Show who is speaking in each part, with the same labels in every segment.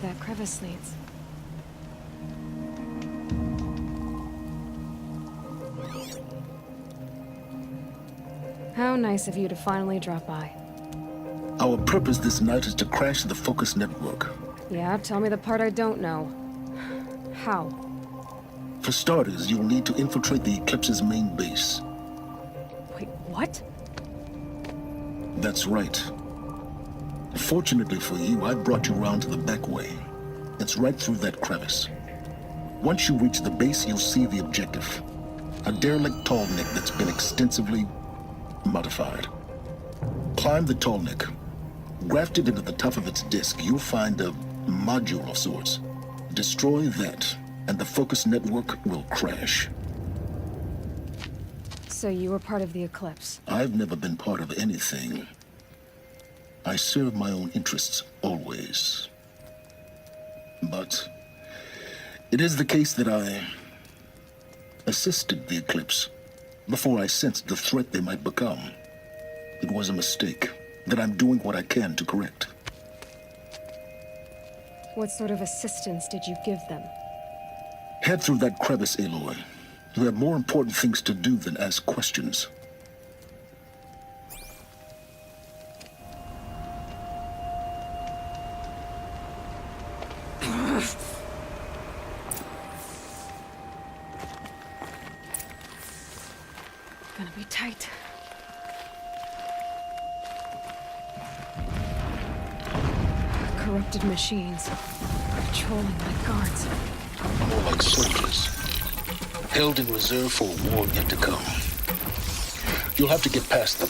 Speaker 1: that crevice leads. How nice of you to finally drop by.
Speaker 2: Our purpose this night is to crash the Focus network.
Speaker 1: Yeah, tell me the part I don't know. How?
Speaker 2: For starters, you'll need to infiltrate the Eclipse's main base.
Speaker 1: Wait, what?
Speaker 2: That's right. Fortunately for you, I brought you around to the back way. It's right through that crevice. Once you reach the base, you'll see the objective. A derelict tallneck that's been extensively modified. Climb the tallneck. Grafted into the top of its disk, you'll find a module of sorts. Destroy that, and the Focus network will crash.
Speaker 1: So you were part of the Eclipse?
Speaker 2: I've never been part of anything. I serve my own interests, always. But it is the case that I assisted the Eclipse before I sensed the threat they might become. It was a mistake that I'm doing what I can to correct.
Speaker 1: What sort of assistance did you give them?
Speaker 2: Head through that crevice, Aloy. You have more important things to do than ask questions.
Speaker 1: Gonna be tight. Corrupted machines. Patrolling like guards.
Speaker 2: More like soldiers. Held in reserve for a war yet to come. You'll have to get past them.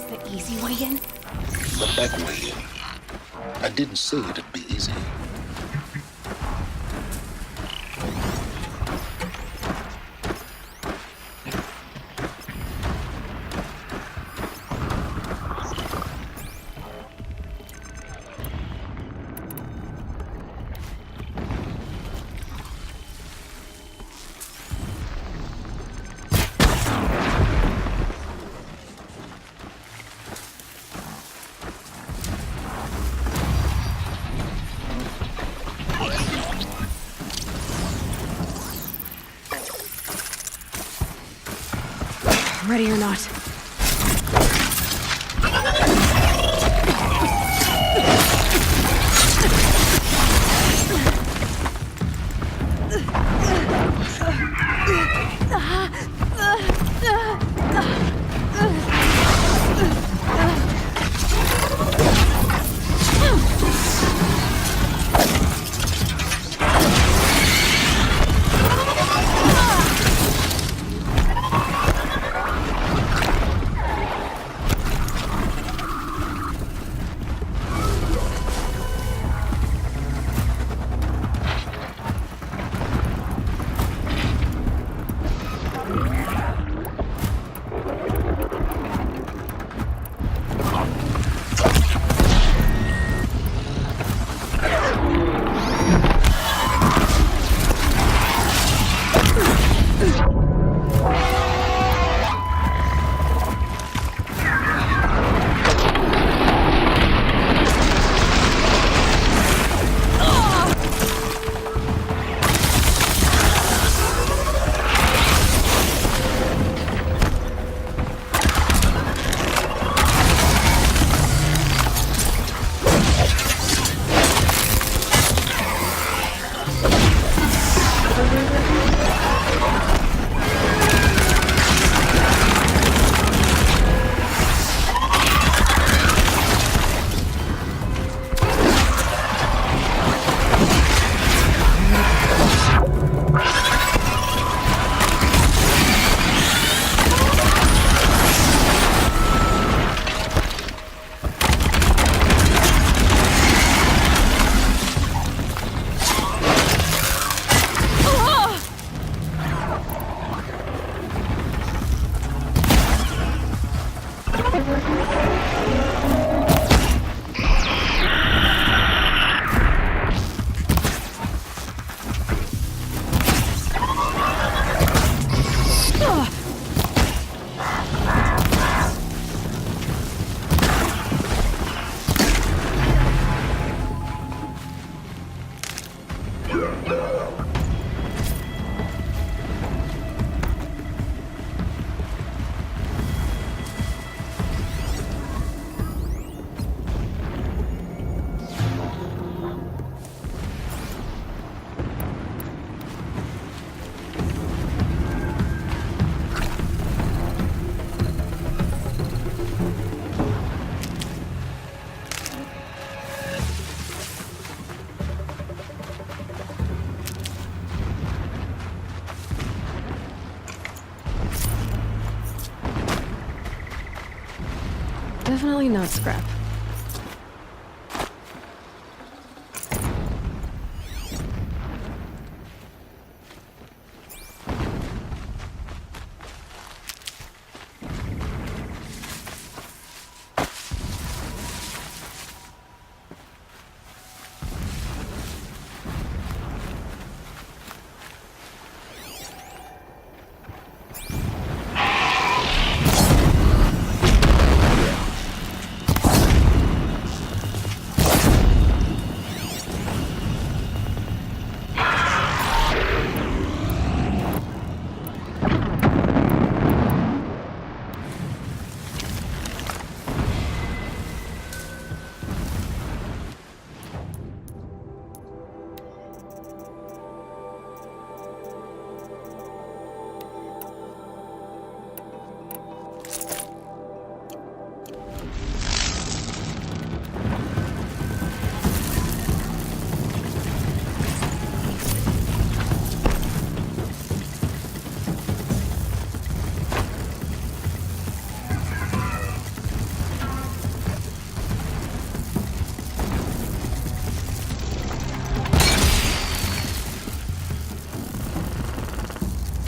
Speaker 1: The easy way in?
Speaker 2: The back way in. I didn't say it'd be easy.
Speaker 1: Ready or not. definitely not scrap.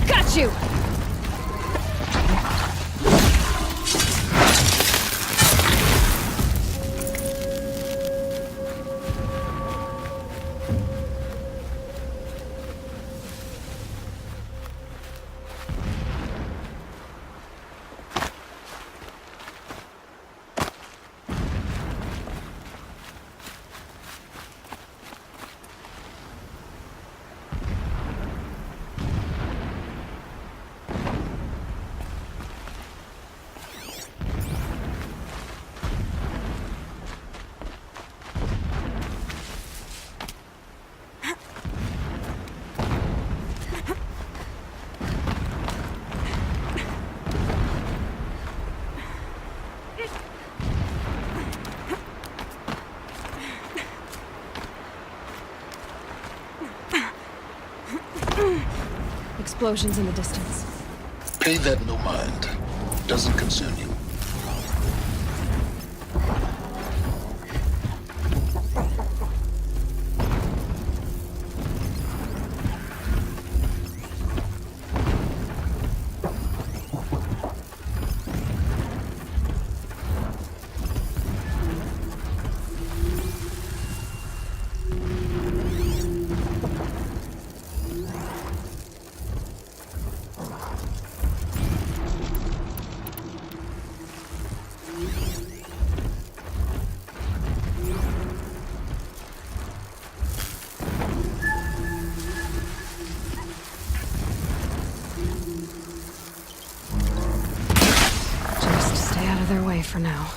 Speaker 1: Got you! Explosions in the distance.
Speaker 2: Pay that no mind. Doesn't concern you.
Speaker 1: Just stay out of their way for now.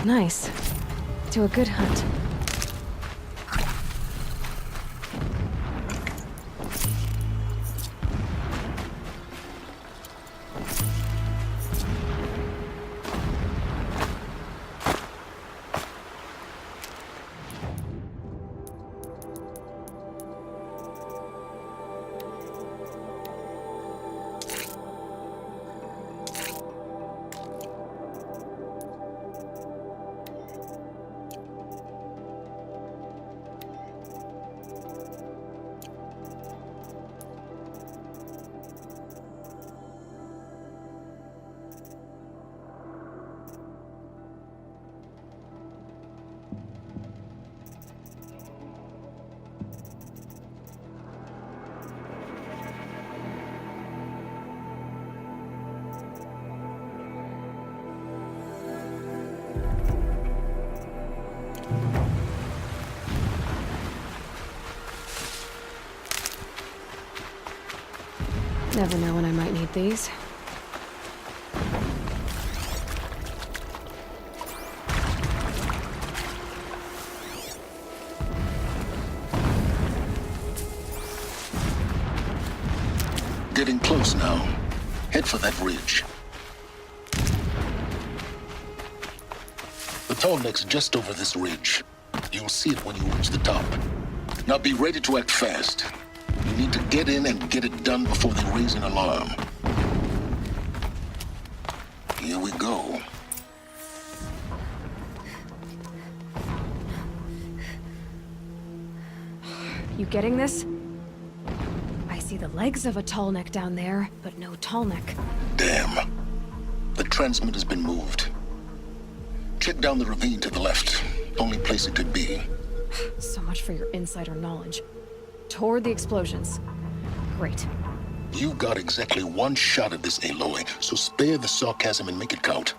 Speaker 1: Nice. To a good hunt. Never know when I might need these.
Speaker 2: Getting close now. Head for that ridge. The tall neck's just over this ridge. You'll see it when you reach the top. Now be ready to act fast. You need to get in and get it done before they raise an alarm. Here we go.
Speaker 1: You getting this? I see the legs of a tall neck down there, but no tall neck.
Speaker 2: Damn. The transmitter's been moved. Check down the ravine to the left. Only place it could be.
Speaker 1: So much for your insider knowledge. Toward the explosions. Great.
Speaker 2: You got exactly one shot at this, Aloy, so spare the sarcasm and make it count.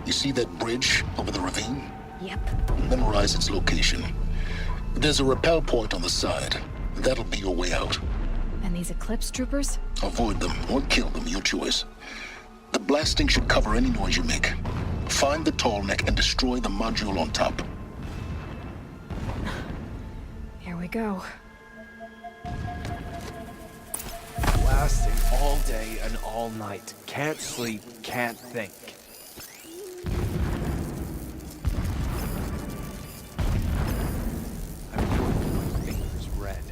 Speaker 2: You see that bridge over the ravine?
Speaker 1: Yep.
Speaker 2: Memorize its location. There's a rappel point on the side. That'll be your way out.
Speaker 1: And these Eclipse troopers?
Speaker 2: Avoid them or kill them, your choice. The blasting should cover any noise you make. Find the tall neck and destroy the module on top.
Speaker 1: Here we go.
Speaker 3: Blasting all day and all night. Can't sleep, can't think. I'm working my fingers red.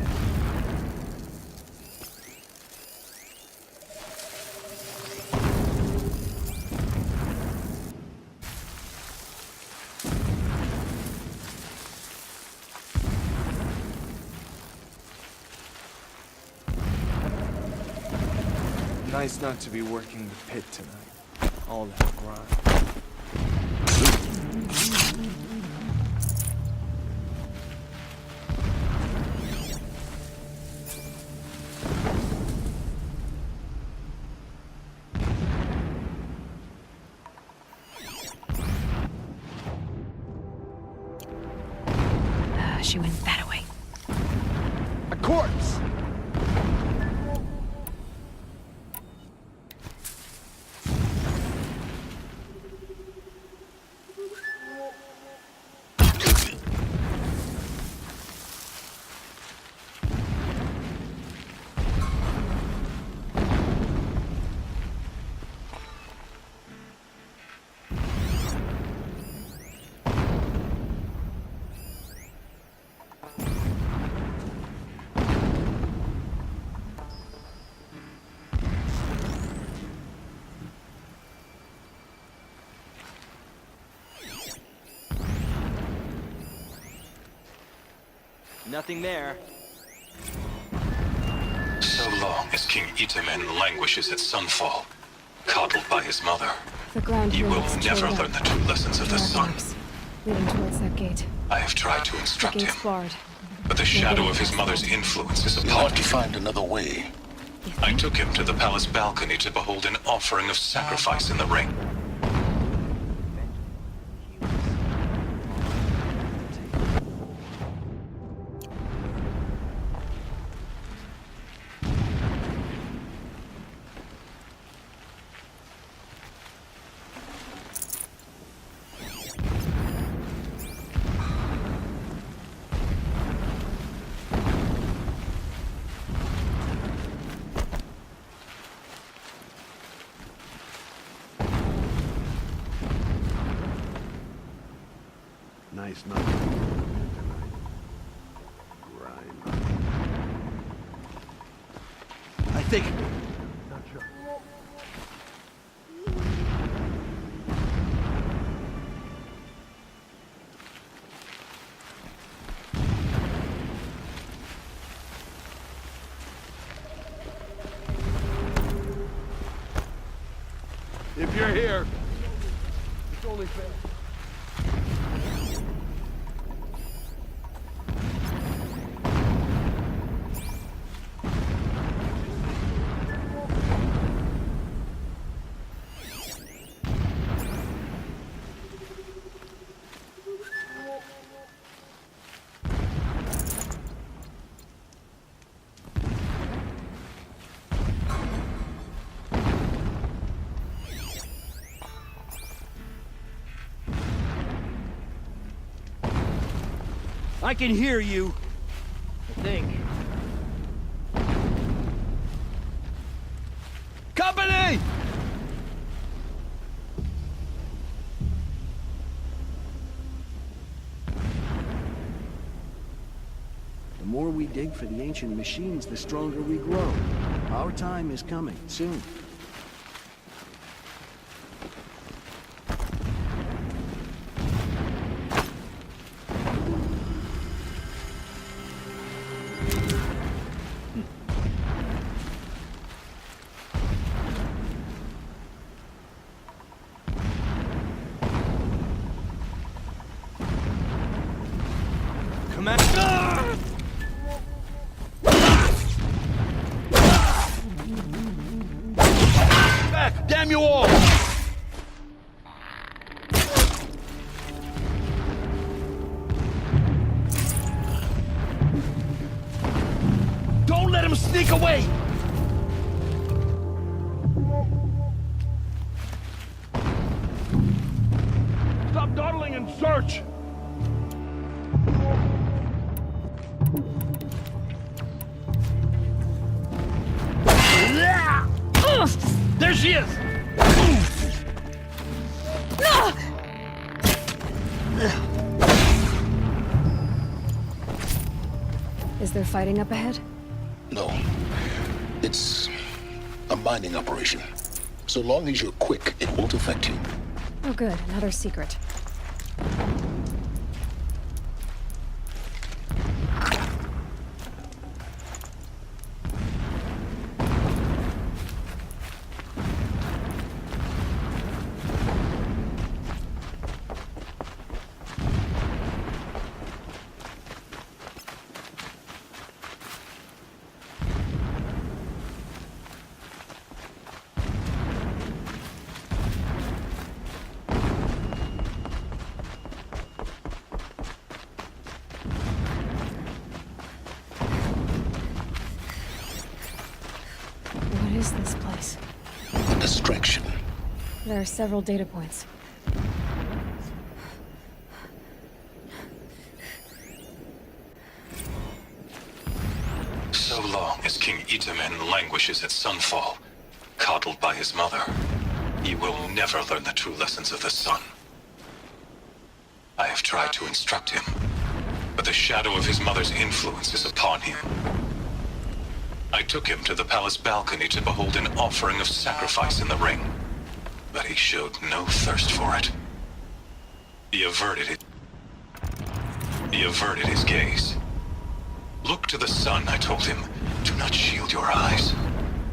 Speaker 3: Nice not to be working the pit tonight. All that grind.
Speaker 1: She went that way.
Speaker 3: A corpse! Nothing there.
Speaker 4: So long as King Itamen languishes at Sunfall, coddled by his mother,
Speaker 1: The ground
Speaker 4: he
Speaker 1: here
Speaker 4: will
Speaker 1: looks
Speaker 4: never
Speaker 1: chilled
Speaker 4: learn
Speaker 1: up.
Speaker 4: the true lessons of the sun.
Speaker 1: Marks leading towards that gate.
Speaker 4: I have tried to
Speaker 1: The
Speaker 4: instruct him,
Speaker 1: gate's barred.
Speaker 4: but the shadow of his mother's influence is
Speaker 2: You'll
Speaker 4: upon
Speaker 2: have to
Speaker 4: him.
Speaker 2: find another way.
Speaker 1: You
Speaker 4: I
Speaker 1: think?
Speaker 4: took him to the palace balcony to behold an offering of sacrifice in the ring.
Speaker 5: Nice night. Right. I think. Not sure. If you're here, it's only fair. I can hear you. I think. Company! The more we dig for the ancient machines, the stronger we grow. Our time is coming, soon. Back! Damn you all! Don't let him sneak away! Stop dawdling and search! There she is!
Speaker 1: Is there fighting up ahead?
Speaker 2: No. It's a mining operation. So long as you're quick, it won't affect you.
Speaker 1: Oh good, another secret. What is this place?
Speaker 2: A distraction.
Speaker 1: There are several data points.
Speaker 4: So long as King Itamen languishes at Sunfall, coddled by his mother, he will never learn the true lessons of the sun. I have tried to instruct him, but the shadow of his mother's influence is upon him. I took him to the palace balcony to behold an offering of sacrifice in the ring, but he showed no thirst for it. He averted his gaze. Look to the sun, I told him. Do not shield your eyes.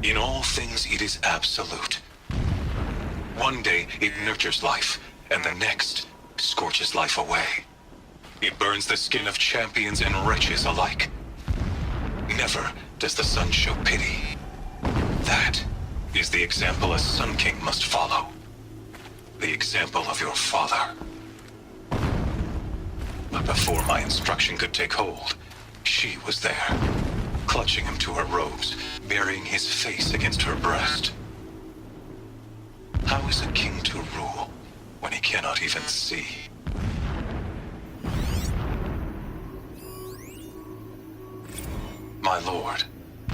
Speaker 4: In all things, it is absolute. One day, it nurtures life, and the next, scorches life away. It burns the skin of champions and wretches alike. Never does the sun show pity. That is the example a Sun King must follow. The example of your father. But before my instruction could take hold, she was there, clutching him to her robes, burying his face against her breast. How is a king to rule when he cannot even see? My lord,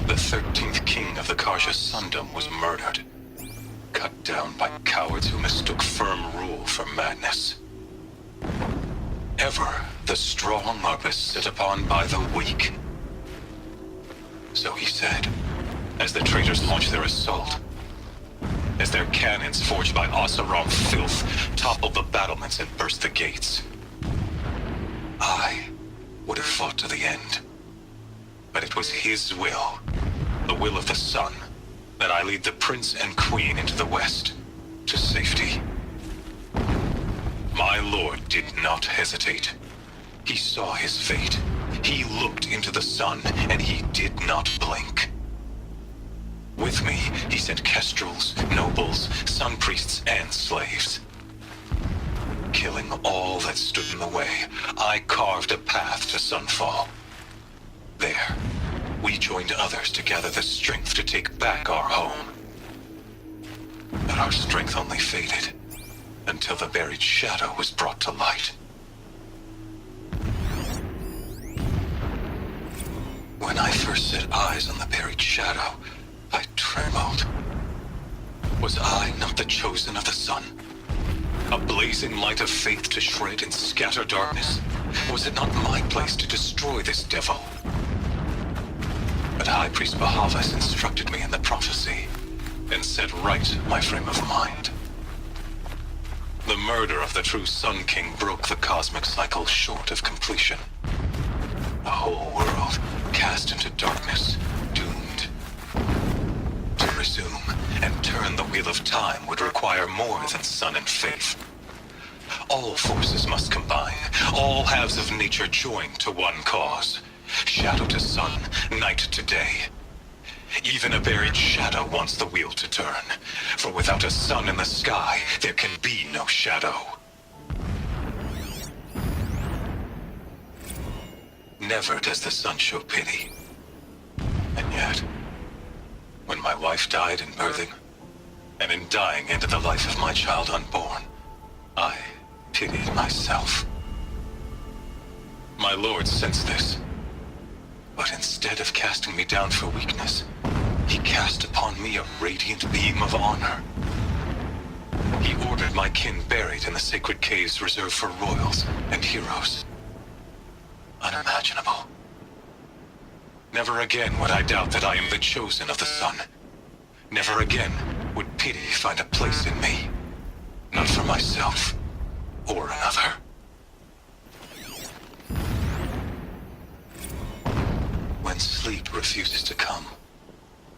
Speaker 4: the 13th king of the Karja Sundom was murdered, cut down by cowards who mistook firm rule for madness. Ever the strong are beset upon by the weak. So he said, as the traitors launched their assault. As their cannons forged by Oseram filth toppled the battlements and burst the gates. I would have fought to the end. But it was his will, the will of the sun, that I lead the prince and queen into the west, to safety. My lord did not hesitate. He saw his fate. He looked into the sun, and he did not blink. With me, he sent kestrels, nobles, sun priests, and slaves. Killing all that stood in the way, I carved a path to Sunfall. There, we joined others to gather the strength to take back our home. But our strength only faded, until the buried shadow was brought to light. When I first set eyes on the buried shadow, I trembled. Was I not the chosen of the sun? A blazing light of faith to shred and scatter darkness? Was it not my place to destroy this devil? But High Priest Bahavas instructed me in the prophecy, and set right my frame of mind. The murder of the true Sun King broke the cosmic cycle short of completion. A whole world cast into darkness, doomed. To resume and turn the wheel of time would require more than sun and faith. All forces must combine, all halves of nature join to one cause. Shadow to sun, night to day. Even a buried shadow wants the wheel to turn, for without a sun in the sky, there can be no shadow. Never does the sun show pity. And yet, when my wife died in birthing, and in dying ended the life of my child unborn, I pitied myself. My lord sensed this, but instead of casting me down for weakness, he cast upon me a radiant beam of honor. He ordered my kin buried in the sacred caves reserved for royals and heroes. Unimaginable. Never again would I doubt that I am the chosen of the sun. Never again would pity find a place in me. Not for myself or another. When sleep refuses to come,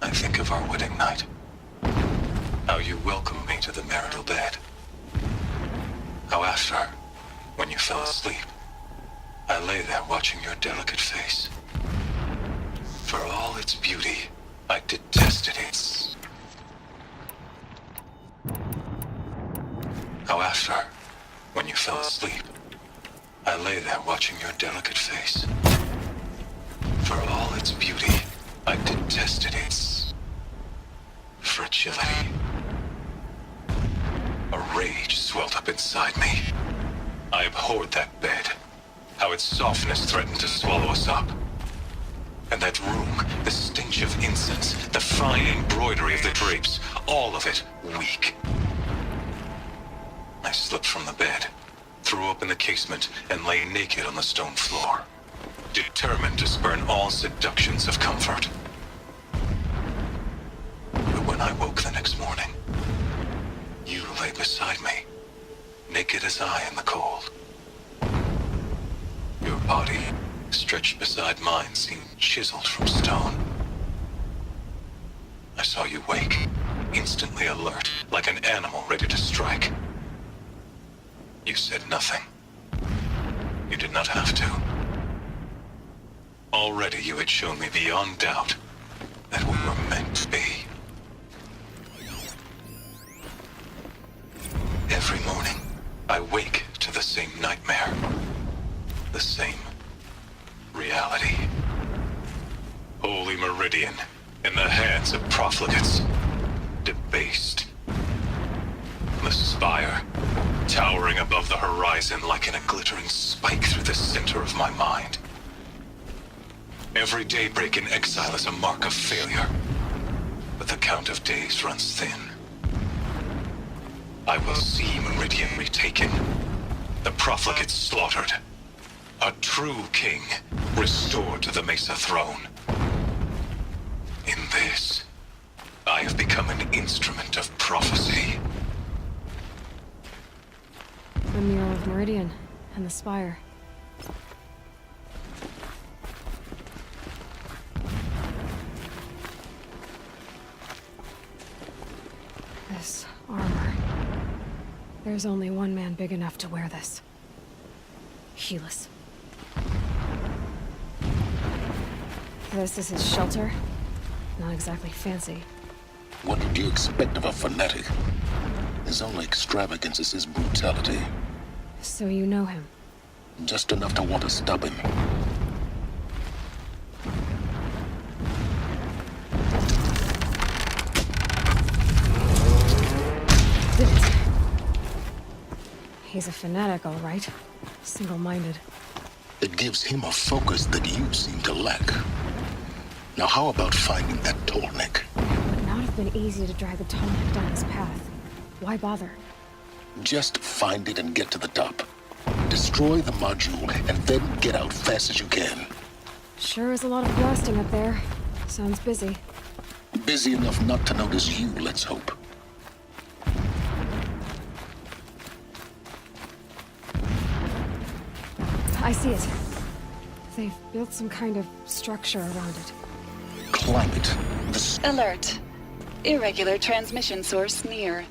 Speaker 4: I think of our wedding night. How you welcomed me to the marital bed. How after, when you fell asleep, I lay there watching your delicate face. For all its beauty, I detested its... How after, when you fell asleep, I lay there watching your delicate face. For all its beauty, I detested its... fragility. A rage swelled up inside me. I abhorred that bed. How its softness threatened to swallow us up. And that room, the stench of incense, the fine embroidery of the drapes, all of it weak. I slipped from the bed, threw open the casement, and lay naked on the stone floor, determined to spurn all seductions of comfort. But when I woke the next morning, you lay beside me, naked as I in the cold. Your body, stretched beside mine, seemed chiseled from stone. I saw you wake, instantly alert, like an animal ready to strike. You said nothing. You did not have to. Already you had shown me beyond doubt that we were meant to be. Every morning, I wake to the same nightmare. The same reality. Holy Meridian, in the hands of profligates. Debased. The spire, towering above the horizon like in a glittering spike through the center of my mind. Every daybreak in exile is a mark of failure, but the count of days runs thin. I will see Meridian retaken, the profligates slaughtered, A true king, restored to the Mesa throne. In this, I have become an instrument of prophecy.
Speaker 1: The Mural of Meridian and the spire. This armor. There's only one man big enough to wear this. Helis. This is his shelter. Not exactly fancy.
Speaker 2: What did you expect of a fanatic? His only extravagance is his brutality.
Speaker 1: So you know him?
Speaker 2: Just enough to want to stop him.
Speaker 1: Did it. He's a fanatic, all right. Single-minded.
Speaker 2: It gives him a focus that you seem to lack. Now how about finding that Tallneck?
Speaker 1: Would not have been easy to drag the Tallneck down his path. Why bother?
Speaker 2: Just find it and get to the top. Destroy the module and then get out fast as you can.
Speaker 1: Sure is a lot of blasting up there. Sounds busy.
Speaker 2: Busy enough not to notice you, let's hope.
Speaker 1: I see it. They've built some kind of structure around it.
Speaker 2: Climb it. The
Speaker 6: Alert. Irregular transmission source near.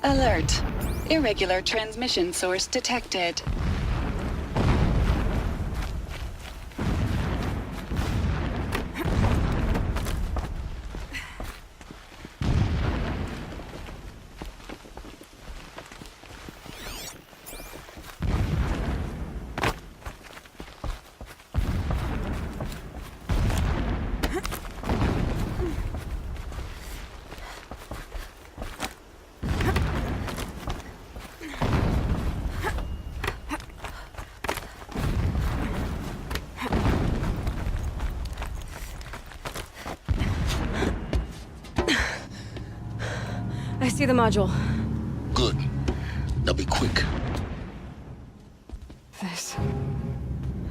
Speaker 6: Alert. Irregular transmission source detected.
Speaker 1: I see the module.
Speaker 2: Good. Now be quick.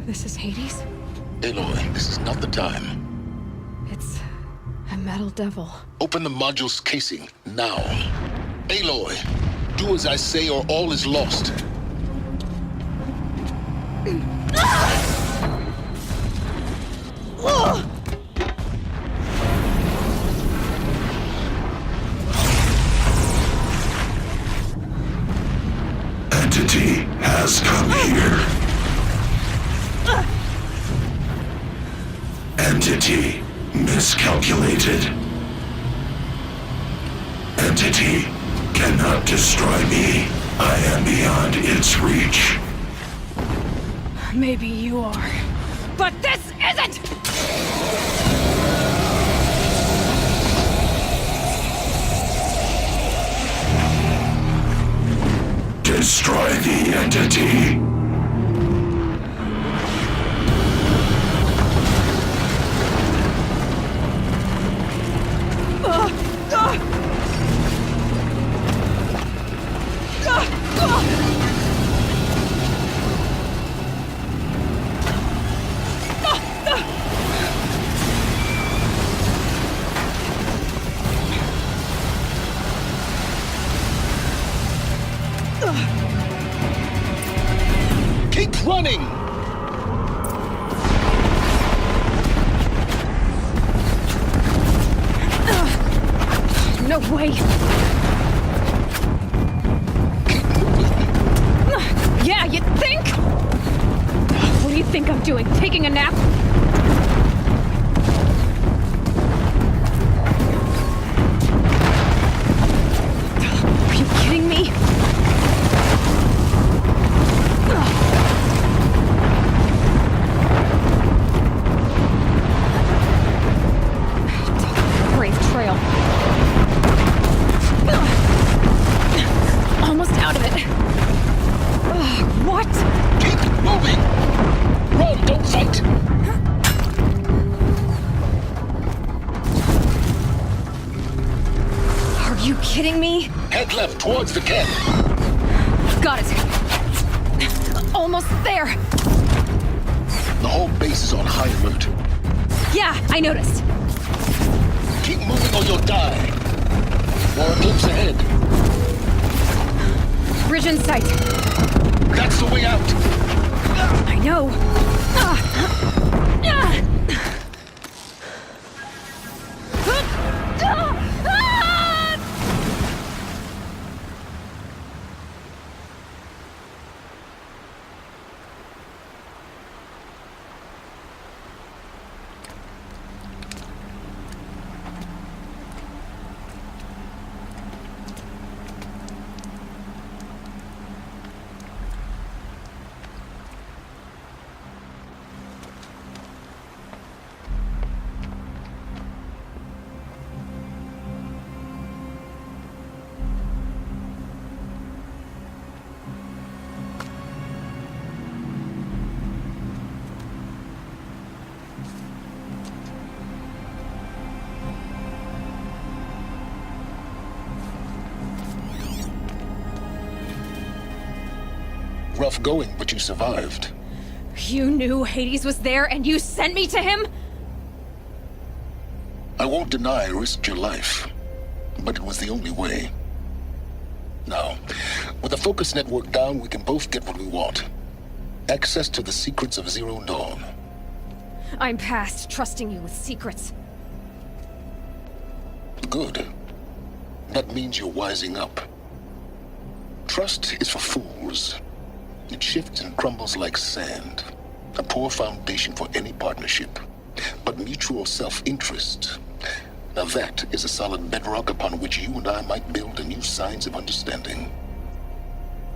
Speaker 1: This is Hades?
Speaker 2: Aloy, this is not the time.
Speaker 1: It's a metal devil.
Speaker 2: Open the module's casing, now. Aloy, do as I say or all is lost.
Speaker 7: Entity has come here. Entity miscalculated. Entity cannot destroy me. I am beyond its reach.
Speaker 1: Maybe you are. But this isn't!
Speaker 7: Destroy the entity.
Speaker 2: Keep running!
Speaker 1: No way!
Speaker 2: Keep moving.
Speaker 1: Yeah, you think? What do you think I'm doing? Taking a nap? Are you kidding me? Brave trail. Almost out of it. What?
Speaker 2: Keep moving! Run, don't fight!
Speaker 1: you kidding me?
Speaker 2: Head left towards the camp.
Speaker 1: Got it. Almost there.
Speaker 2: The whole base is on high alert.
Speaker 1: Yeah, I noticed.
Speaker 2: Keep moving or you'll die. More eclipse ahead.
Speaker 1: Bridge in sight.
Speaker 2: That's the way out.
Speaker 1: I know.
Speaker 2: Rough going, but you survived.
Speaker 1: You knew Hades was there and you sent me to him?
Speaker 2: I won't deny I risked your life, but it was the only way. Now, with the focus network down, we can both get what we want. Access to the secrets of Zero Dawn.
Speaker 1: I'm past trusting you with secrets.
Speaker 2: Good. That means you're wising up. Trust is for fools. It shifts and crumbles like sand. A poor foundation for any partnership. But mutual self-interest, now that is a solid bedrock upon which you and I might build a new science of understanding.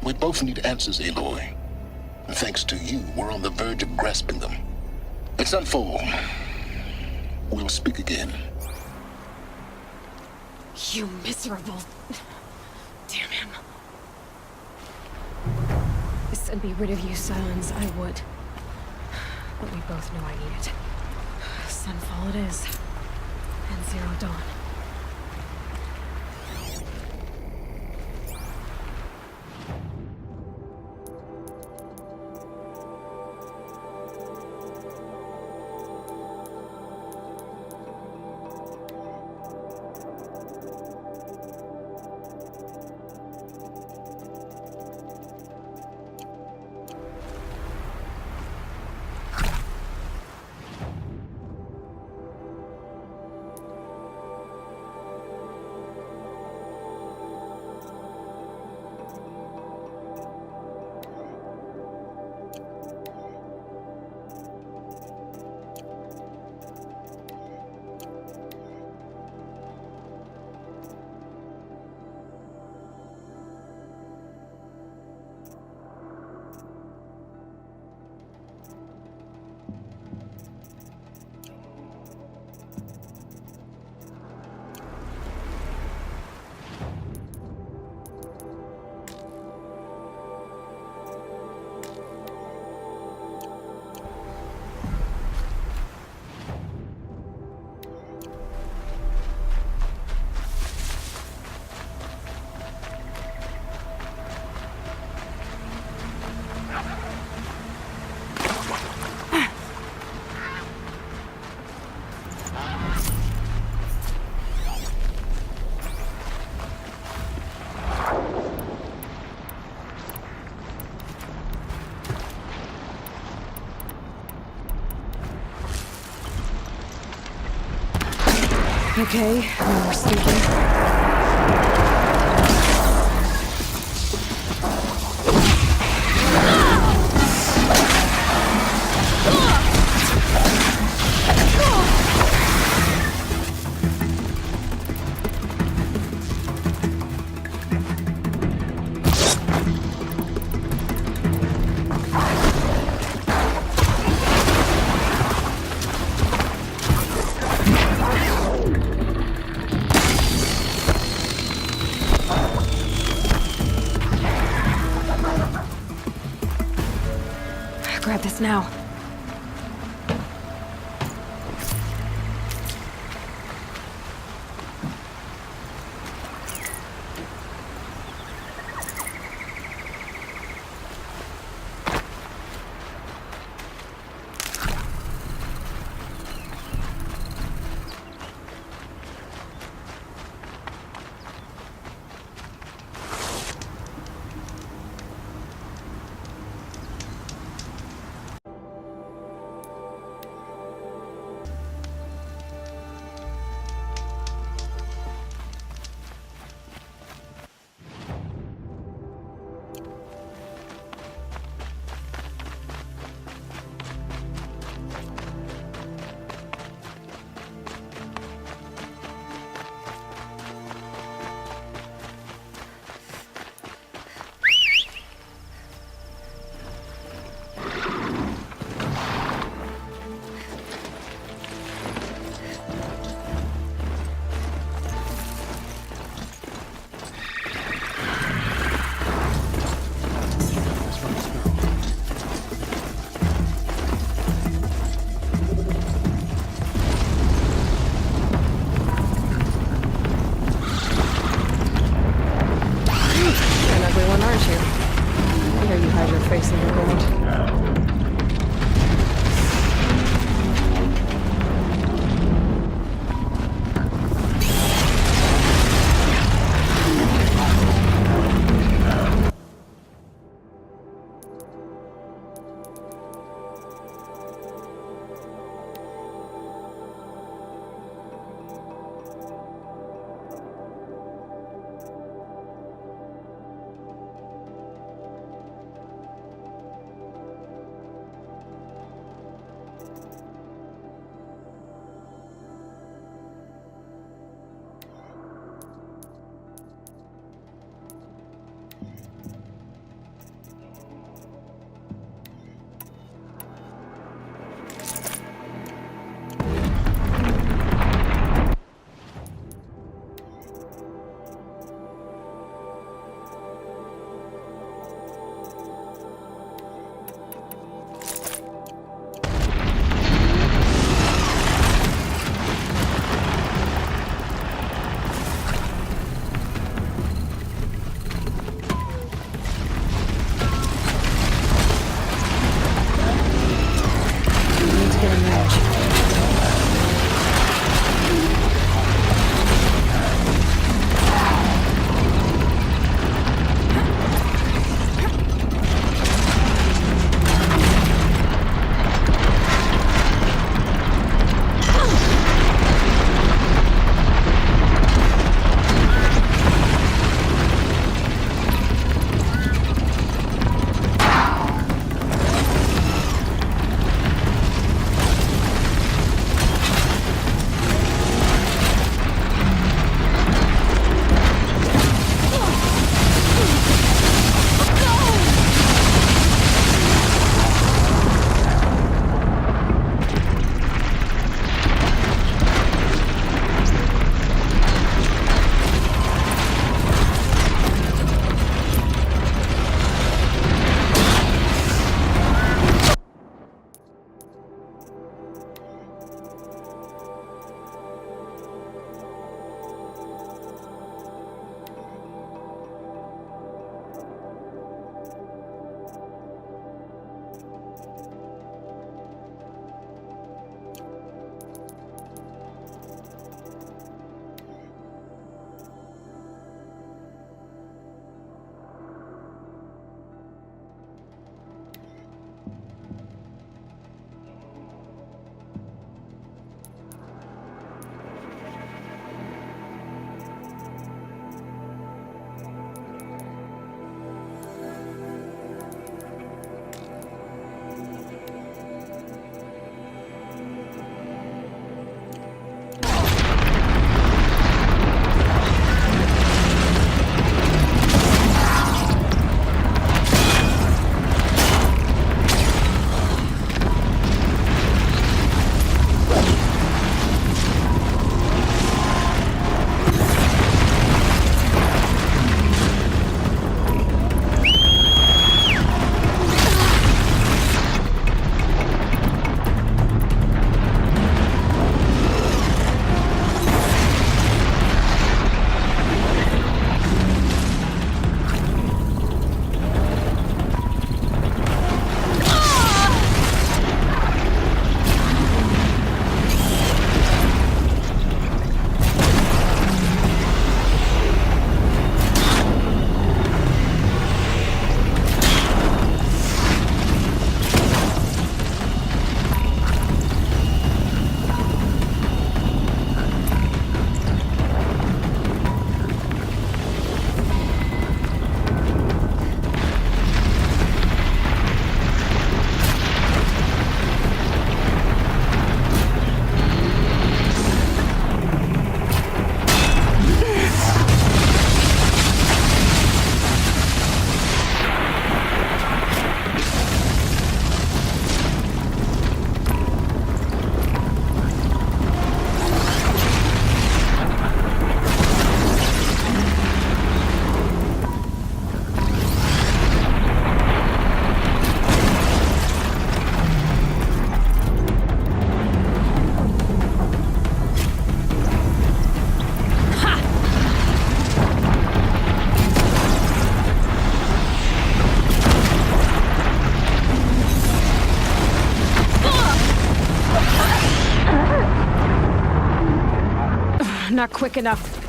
Speaker 2: We both need answers, Aloy. And thanks to you, we're on the verge of grasping them. Let's unfold. We'll speak again.
Speaker 1: You miserable... Damn him. And be rid of you, Scions, I would. But we both know I need it. Sunfall it is. And Zero Dawn. Okay, no more sneaking. Grab this now. not quick enough.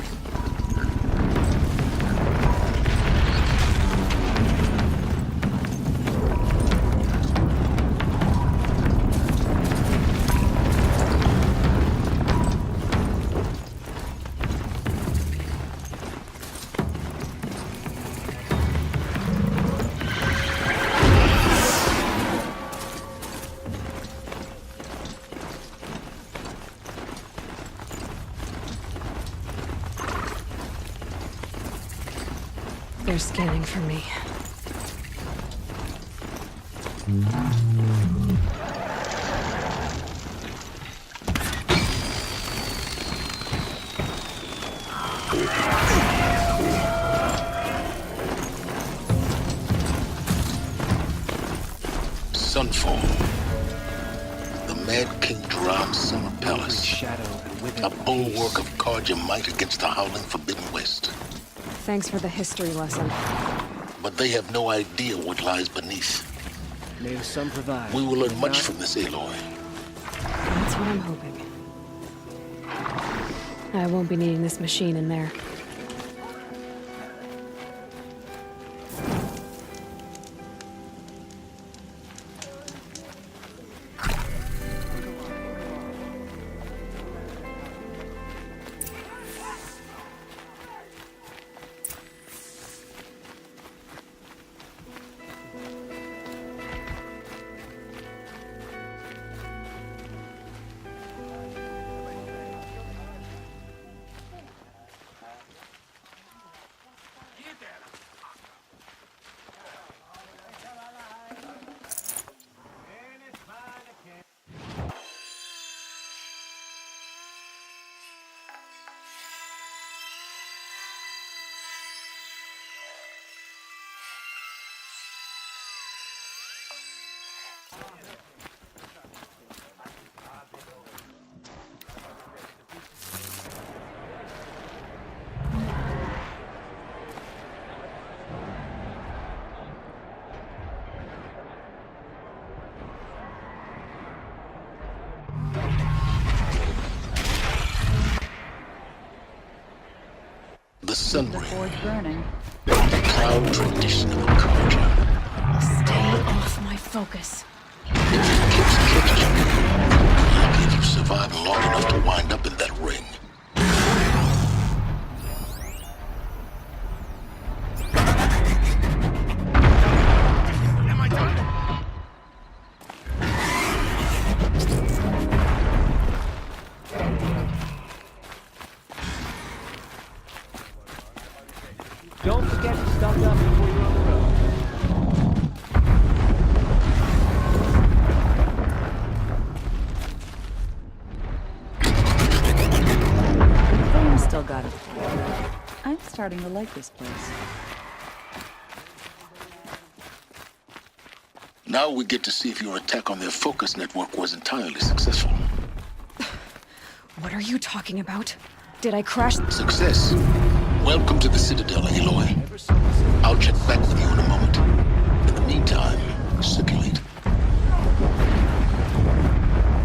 Speaker 1: They're scanning for me.
Speaker 2: Sunfall. The Mad King Drahm's summer palace.
Speaker 3: Shadow and with
Speaker 2: A
Speaker 3: it
Speaker 2: bulwark of guard your might against the howling Forbidden West.
Speaker 1: Thanks for the history lesson.
Speaker 2: But they have no idea what lies beneath.
Speaker 3: May the sun provide.
Speaker 2: We will learn much from this, Aloy.
Speaker 1: That's what I'm hoping. I won't be needing this machine in there.
Speaker 2: The Sun
Speaker 6: The
Speaker 2: Ring,
Speaker 6: forge burning.
Speaker 2: the proud tradition of Akarja.
Speaker 1: Stay off my focus.
Speaker 2: If it keeps kicking you, lucky if you survive long enough to wind up in that ring.
Speaker 3: Don't forget to stock up before you're on the road.
Speaker 6: Thorn still got it. I'm starting to like this place.
Speaker 2: Now we get to see if your attack on their focus network was entirely successful.
Speaker 1: What are you talking about? Did I crash?
Speaker 2: Success. Welcome to the Citadel, Aloy. I'll check back with you in a moment. In the meantime, circulate.
Speaker 3: I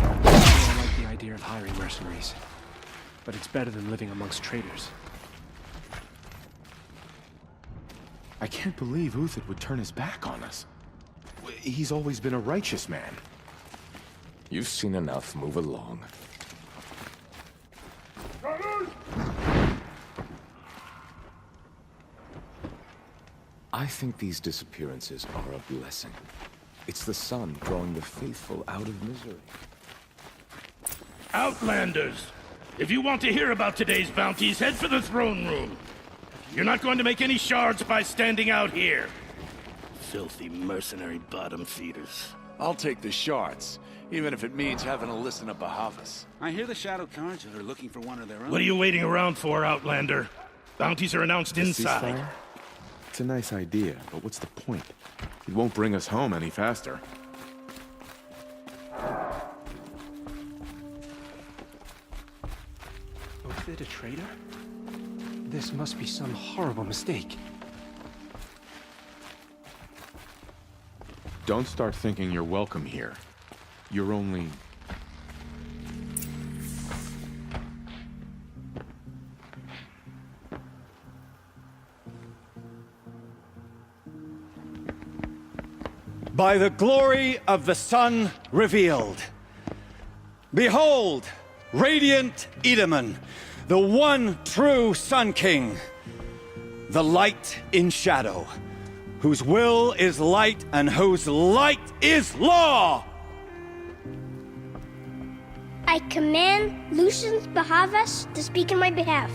Speaker 3: don't like the idea of hiring mercenaries, but it's better than living amongst traitors.
Speaker 8: I can't believe Uthid would turn his back on us. He's always been a righteous man.
Speaker 9: You've seen enough. Move along. I think these disappearances are a blessing. It's the sun drawing the faithful out of misery.
Speaker 10: Outlanders! If you want to hear about today's bounties, head for the throne room. You're not going to make any shards by standing out here. Filthy mercenary bottom feeders.
Speaker 11: I'll take the shards, even if it means having to listen to Bahavas.
Speaker 12: I hear the Shadow Cards are looking for one of their own.
Speaker 10: What are you waiting around for, Outlander? Bounties are announced inside.
Speaker 8: Ceasefire? It's a nice idea, but what's the point? It won't bring us home any faster.
Speaker 3: Uthid a traitor? This must be some horrible mistake.
Speaker 8: Don't start thinking you're welcome here. You're only...
Speaker 13: By the glory of the sun revealed. Behold, radiant Edaman, the one true Sun King. The light in shadow, whose will is light and whose light is law!
Speaker 14: I command Lucius Bahavas to speak in my behalf.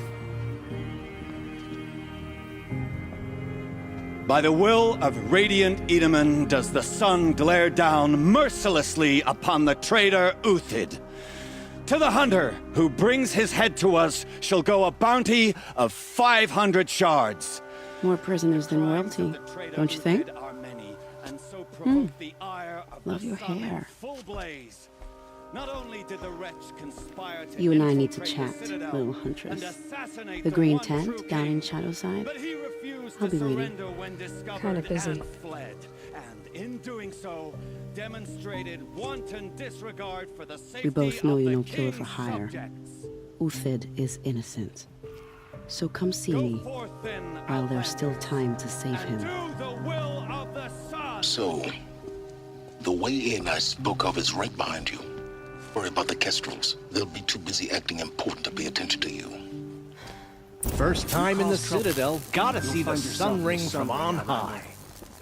Speaker 13: By the will of radiant Edaman does the sun glare down mercilessly upon the traitor Uthid. To the hunter who brings his head to us shall go a bounty of 500 shards.
Speaker 15: More prisoners than royalty, don't you think? Love your hair.
Speaker 13: Not only did the wretch conspire to
Speaker 15: You and I need to chat, little huntress. The green tent down in Shadowside? I'll be waiting.
Speaker 1: Kinda busy.
Speaker 13: And in doing so, demonstrated wanton disregard for the safety
Speaker 15: We both know
Speaker 13: of
Speaker 15: you're
Speaker 13: the
Speaker 15: no killer
Speaker 13: king's
Speaker 15: for hire.
Speaker 13: subjects.
Speaker 15: Uthid is innocent. So come see me, while there's still time to save him.
Speaker 2: So, the way in I spoke of is right behind you. Worry about the Kestrels. They'll be too busy acting important to pay attention to you.
Speaker 3: First time in the Citadel, gotta see the sun ring from on high.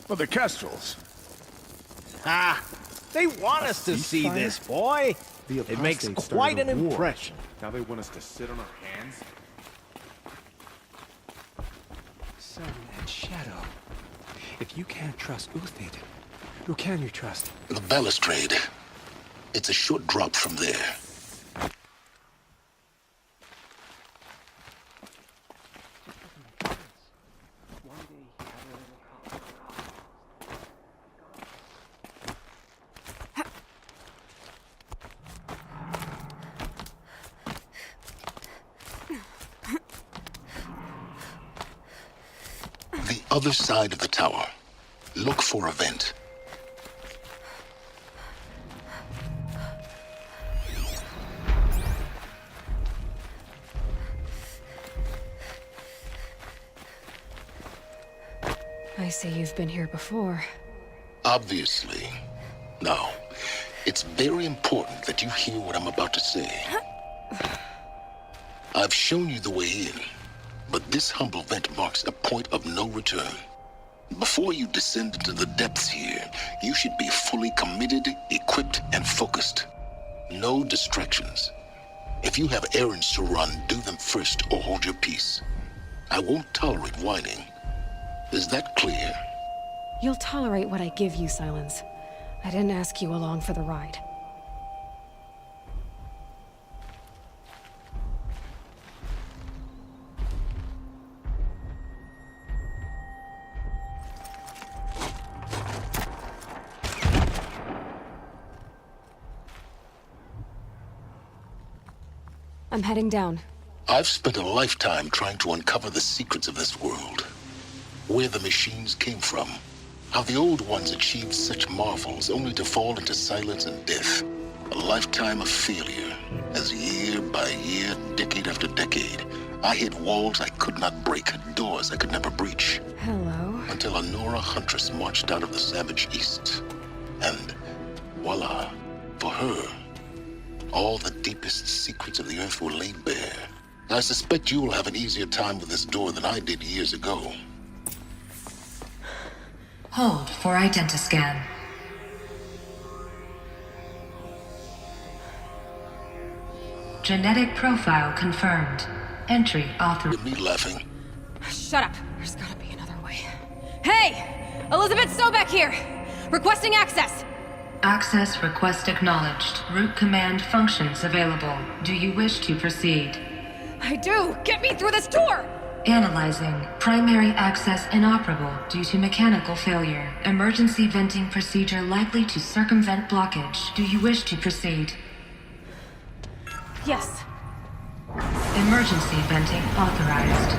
Speaker 11: Well, the Kestrels.
Speaker 3: Ah, they want us to see this, boy. It makes quite an impression.
Speaker 8: Now they want us to sit on our hands?
Speaker 3: Sun and Shadow. If you can't trust Uthid, who can you trust?
Speaker 2: The balustrade. It's a short drop from there. The other side of the tower. Look for a vent.
Speaker 1: I see you've been here before.
Speaker 2: Obviously. Now, it's very important that you hear what I'm about to say. I've shown you the way in, but this humble vent marks a point of no return. Before you descend into the depths here, you should be fully committed, equipped, and focused. No distractions. If you have errands to run, do them first or hold your peace. I won't tolerate whining. Is that clear?
Speaker 1: You'll tolerate what I give you, Silence. I didn't ask you along for the ride. I'm heading down.
Speaker 2: I've spent a lifetime trying to uncover the secrets of this world. Where the machines came from. How the old ones achieved such marvels only to fall into silence and death. A lifetime of failure. As year by year, decade after decade, I hit walls I could not break, doors I could never breach.
Speaker 1: Hello.
Speaker 2: Until a Nora huntress marched out of the savage east. And voila, for her, all the deepest secrets of the earth were laid bare. I suspect you'll have an easier time with this door than I did years ago.
Speaker 16: Hold for identiscan. Genetic profile confirmed. Entry authorized.
Speaker 2: Me laughing.
Speaker 1: Shut up. There's gotta be another way. Hey! Elizabeth Sobeck here! Requesting access!
Speaker 16: Access request acknowledged. Root command functions available. Do you wish to proceed?
Speaker 1: I do! Get me through this door!
Speaker 16: Analyzing. Primary access inoperable due to mechanical failure. Emergency venting procedure likely to circumvent blockage. Do you wish to proceed?
Speaker 1: Yes.
Speaker 16: Emergency venting authorized.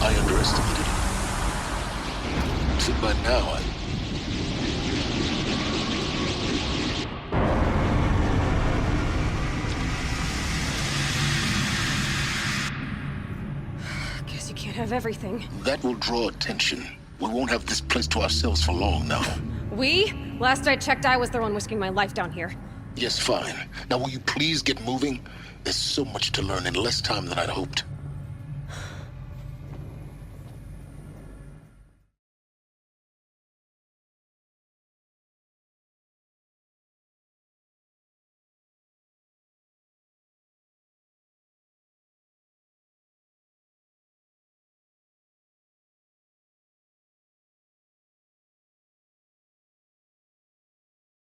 Speaker 2: I underestimated you. So by now,
Speaker 1: have everything.
Speaker 2: That will draw attention. We won't have this place to ourselves for long now.
Speaker 1: We? Last I checked, I was the one risking my life down here.
Speaker 2: Yes, fine. Now will you please get moving? There's so much to learn in less time than I'd hoped.